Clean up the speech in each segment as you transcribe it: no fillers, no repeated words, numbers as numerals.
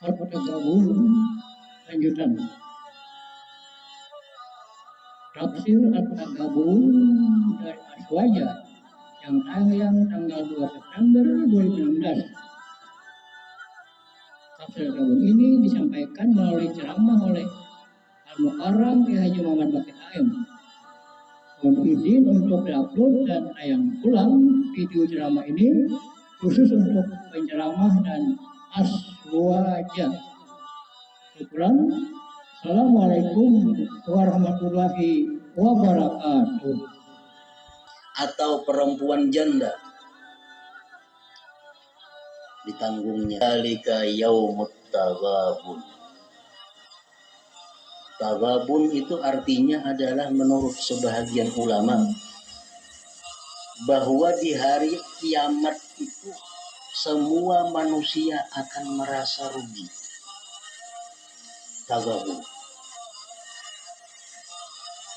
At-Tagabun lanjutan. Tafsir At-Tagabun dari Aswaja yang tayang tanggal 2 September 2016. Tafsir At-Tagabun ini disampaikan melalui ceramah oleh Al-Mukarram Ki Haji Muhammad Bakir AM. Mohon izin untuk diupload dan tayang ulang video ceramah ini khusus untuk penceramah dan aswaja. Syukran. Assalamualaikum warahmatullahi wabarakatuh. Atau perempuan janda ditanggungnya. Dzalika yaumut taghabun. Taghabun itu artinya adalah menurut sebahagian ulama bahwa di hari kiamat itu semua manusia akan merasa rugi. Taghabun.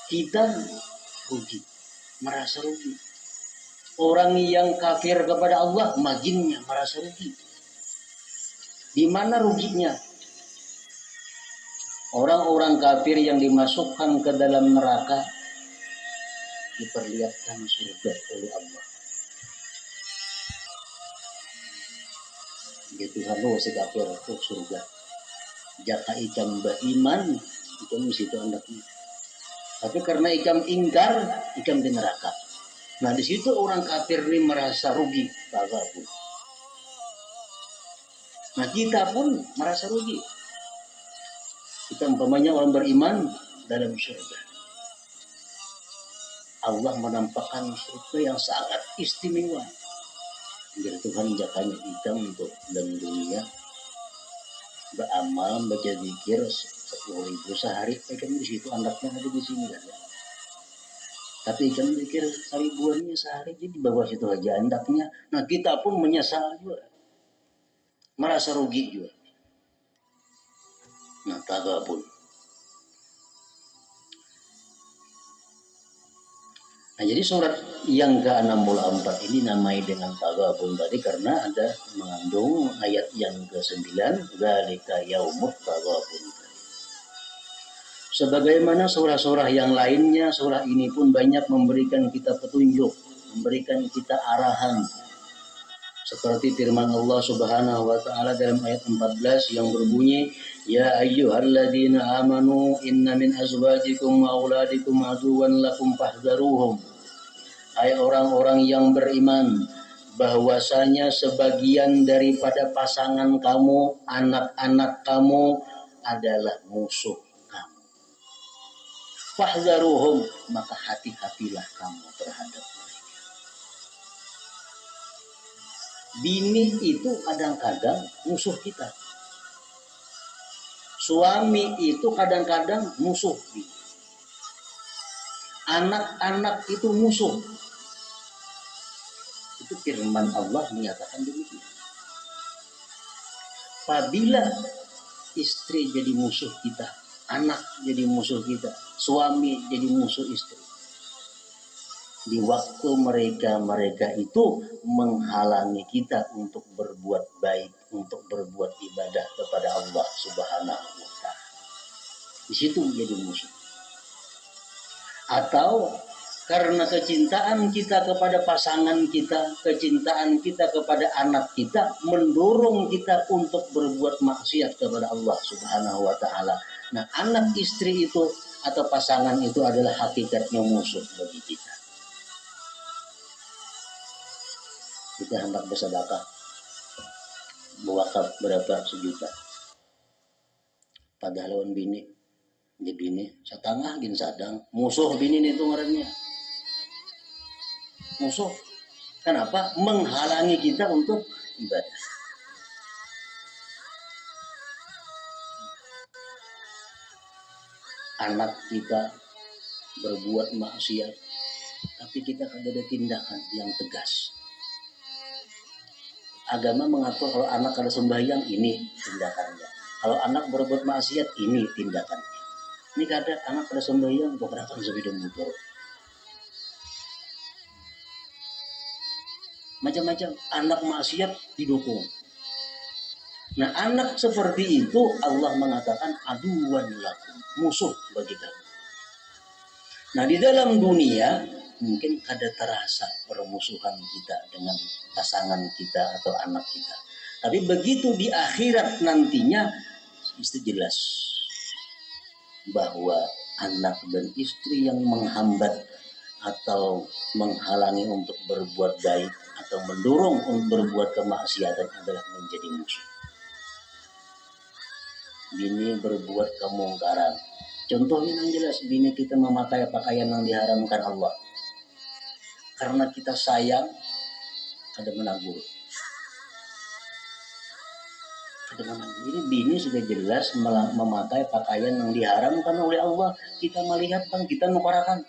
Kita rugi, merasa rugi. Orang yang kafir kepada Allah, majinnya merasa rugi. Di mana ruginya? Orang-orang kafir yang dimasukkan ke dalam neraka diperlihatkan surga oleh Allah. Ya Tuhan, lo si kafir itu surga. Jaka ikam beriman, ikam di situ anaknya. Tapi karena ikam ingkar, ikam di neraka. Nah di situ orang kafir ini merasa rugi. Taghabun. Nah kita pun merasa rugi. Kita umpamanya orang beriman dalam surga. Allah menampakkan surga yang sangat istimewa. Biar Tuhan jakanya kita untuk dalam dunia beramal, baca zikir 10.000 sehari. Ikan di situ anaknya ada di sini kan ya. Tapi ikan zikir 1.000-annya sehari jadi di bawah situ aja andaknya. Nah kita pun menyesal juga, merasa rugi juga. Nah taghabun. Nah jadi surat yang ke-64 ini namai dengan Taghabun tadi karena ada mengandung ayat yang ke-9, dzalika yaumut taghabun. Sebagaimana surah-surah yang lainnya, surah ini pun banyak memberikan kita petunjuk, memberikan kita arahan. Seperti firman Allah Subhanahu wa taala dalam ayat 14 yang berbunyi, ya ayyuhalladzina amanu inna min azwajikum wa auladikum aduwwan lakum fahdharuhum. Hai orang-orang yang beriman, bahwasanya sebagian daripada pasangan kamu, anak-anak kamu adalah musuh kamu. Fahdharuhum, maka hati-hatilah kamu terhadap mereka. Bini itu kadang-kadang musuh kita. Suami itu kadang-kadang musuh kita. Anak-anak itu musuh. Itu firman Allah menyatakan demikian. Apabila istri jadi musuh kita, anak jadi musuh kita, suami jadi musuh istri, di waktu mereka itu menghalangi kita untuk berbuat baik, untuk berbuat ibadah kepada Allah Subhanahu wa taala, di situ menjadi musuh. Atau karena kecintaan kita kepada pasangan kita, kecintaan kita kepada anak kita mendorong kita untuk berbuat maksiat kepada Allah Subhanahu wa taala. Nah, anak istri itu atau pasangan itu adalah hakikatnya musuh bagi kita. Kita hendak bersedekah, wakaf berapa sejuta. Padahal lawan bini, dia bini setengah gin sadang, musuh bini itu ngarannya. Musuh. Kenapa? Menghalangi kita untuk ibadah. Anak kita berbuat maksiat, tapi kita kan ada tindakan yang tegas. Agama mengatur kalau anak ada sembahyang, ini tindakannya. Kalau anak berbuat maksiat, ini tindakannya. Ini kadang anak ada sembahyang, beberapa sebidang motor. Macam-macam anak maksiat didukung. Nah, anak seperti itu Allah mengatakan aduwan lakum, musuh bagi kamu. Nah, di dalam dunia mungkin ada terasa permusuhan kita dengan pasangan kita atau anak kita. Tapi begitu di akhirat nantinya itu jelas bahwa anak dan istri yang menghambat atau menghalangi untuk berbuat baik atau mendorong untuk berbuat kemaksiatan adalah menjadi musuh. Bini berbuat kemungkaran. Contohnya yang jelas, bini kita memakai pakaian yang diharamkan Allah. Karena kita sayang, ada menegur. Ini bini sudah jelas memakai pakaian yang diharamkan oleh Allah. Kita melihat, bang, kita nukarakan.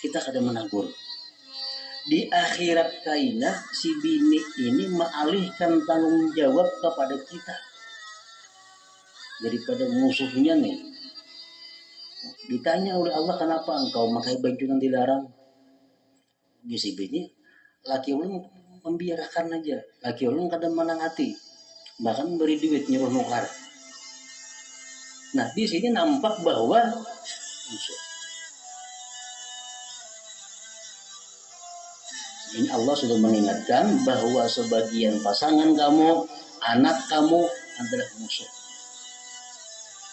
Kita kadang menegur. Di akhirat kaina si bini ini mengalihkan tanggung jawab kepada kita daripada musuhnya nih. Ditanya oleh Allah, kenapa engkau memakai baju yang dilarang? Di si bini, laki ulun membiarkan aja, laki ulun kadang menang hati, bahkan beri duit nyuruh nukar. Nah, di sini nampak bahwa musuh. Ini Allah sudah mengingatkan bahwa sebagian pasangan kamu, anak kamu adalah musuh.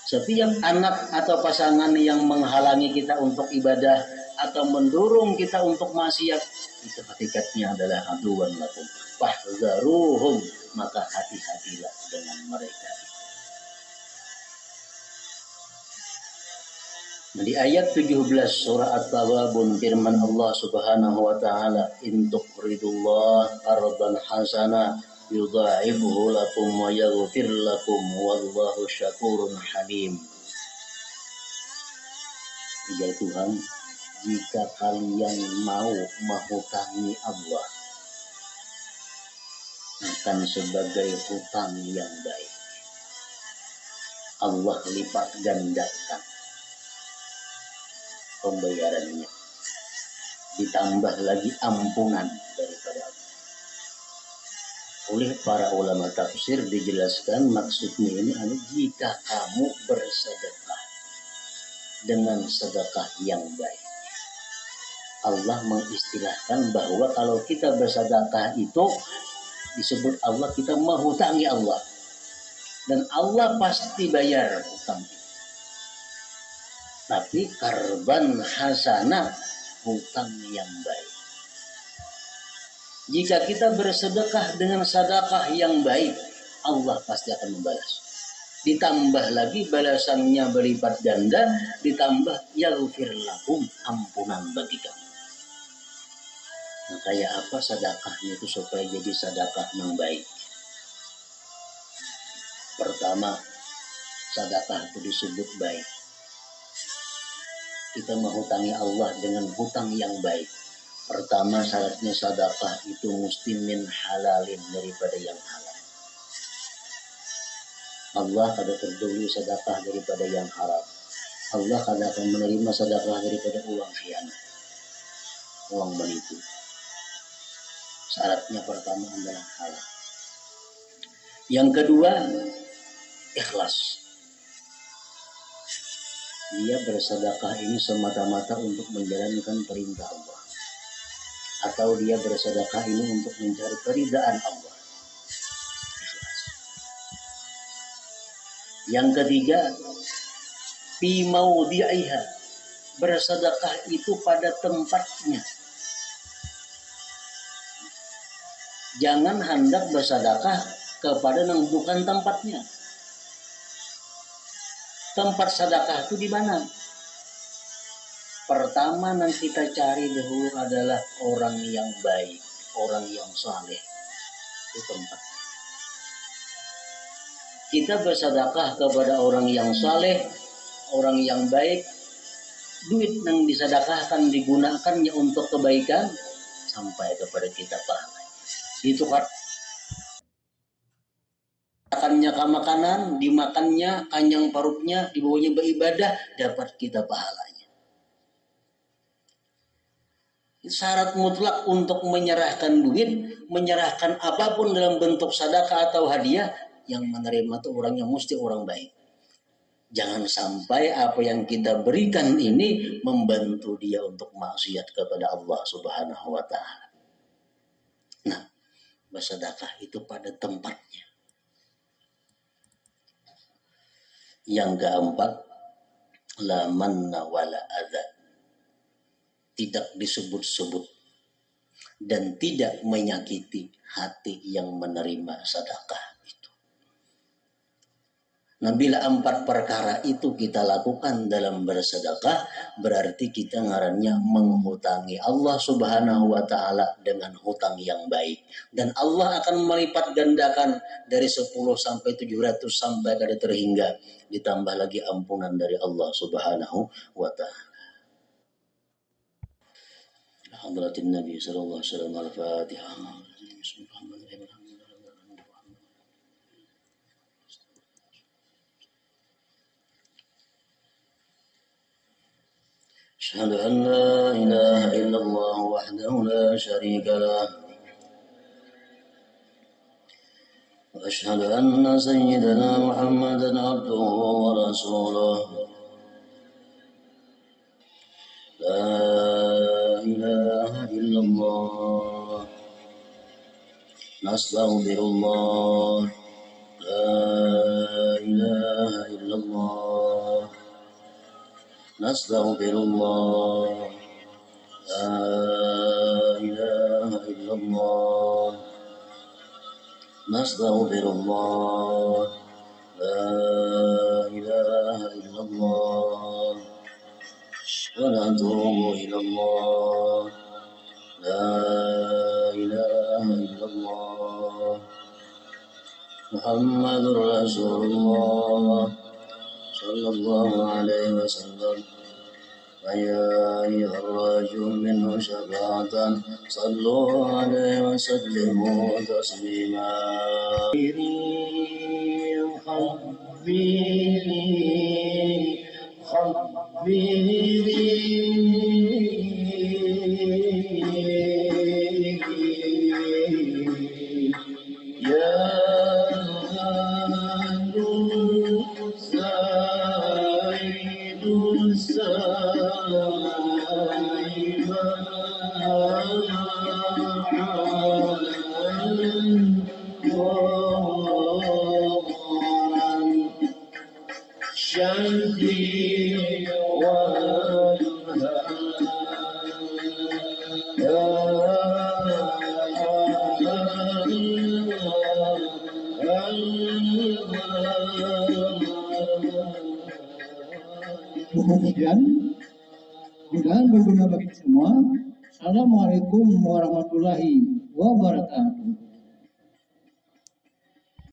Setiap anak atau pasangan yang menghalangi kita untuk ibadah atau mendorong kita untuk maksiat, itu hakikatnya adalah aduwan lakum. Fahdharuhum, maka hati-hatilah dengan mereka. Di ayat 17 surah At-Taghabun firman Allah Subhanahu wa taala, "In tuqridullah qardan hasana yudha'ibhu lakum wa yaghfir lakum wallahu syakurun halim." Ya Tuhan, jika kalian mau menghutangi Allah akan sebagai hutang yang baik, Allah lipat gandakan pembayarannya, ditambah lagi ampunan daripada Allah. Oleh para ulama tafsir dijelaskan maksudnya ini adalah jika kamu bersedekah dengan sedekah yang baik. Allah mengistilahkan bahwa kalau kita bersedekah itu disebut Allah kita menghutangi Allah, dan Allah pasti bayar hutang. Tapi karban hasanah, hutang yang baik. Jika kita bersedekah dengan sedekah yang baik, Allah pasti akan membalas. Ditambah lagi balasannya berlipat ganda, ditambah yaghfir lakum, ampunan bagi kamu. Nah, kayak apa sedekahnya itu supaya jadi sedekah yang baik? Pertama, sedekah itu disebut baik. Kita menghutangi Allah dengan hutang yang baik. Pertama, syaratnya sedekah itu mesti min halalin, daripada yang halal. Allah kada peduli sedekah daripada yang haram. Allah kada akan menerima sedekah daripada uang khianat, uang menipu. Syaratnya pertama adalah halal. Yang kedua, ikhlas. Dia bersedekah ini semata-mata untuk menjalankan perintah Allah, atau dia bersedekah ini untuk mencari keridaan Allah. Ikhlas. Yang ketiga, fi maudhi'iha, bersedekah itu pada tempatnya. Jangan hendak bersedekah kepada yang bukan tempatnya. Tempat sedekah itu di mana? Pertama yang kita cari dahulu adalah orang yang baik, orang yang saleh. Itu tempat. Kita bersedekah kepada orang yang saleh, orang yang baik, duit yang disedekahkan digunakannya untuk kebaikan sampai kepada kita pahala. Itu makannya ke makanan, dimakannya, kanyang parutnya, dibawanya beribadah, dapat kita pahalanya. Syarat mutlak untuk menyerahkan duit, menyerahkan apapun dalam bentuk sedekah atau hadiah, yang menerima itu orangnya mesti orang baik. Jangan sampai apa yang kita berikan ini membantu dia untuk maksiat kepada Allah Subhanahu wa taala. Nah, bersedekah itu pada tempatnya. Yang keempat, la manna wala adza. Tidak disebut-sebut dan tidak menyakiti hati yang menerima sedekah. Nah, bila 4 perkara itu kita lakukan dalam bersedekah, berarti kita ngarannya menghutangi Allah Subhanahu wa taala dengan hutang yang baik. Dan Allah akan melipat gandakan dari 10 sampai 700 sampai kada terhingga, ditambah lagi ampunan dari Allah Subhanahu wa taala. Hadratin Nabi sallallahu alaihi wasallam, al-Fatihah. أشهد أن لا إله إلا الله وحده لا شريك له وأشهد أن سيدنا محمدا عبده ورسوله لا إله إلا الله نستغفر الله لا إله إلا الله نستغفر الله لا إله إلا الله نستغفر الله لا إله إلا الله ونتوب إلى الله لا إله إلا الله محمد رسول الله صلى الله عليه وسلم فيا أيها الرجل منه شفاعة صلوا عليه وسلموا تسليما Kemudian mudah-mudahan berguna bagi semua. Assalamualaikum warahmatullahi wabarakatuh.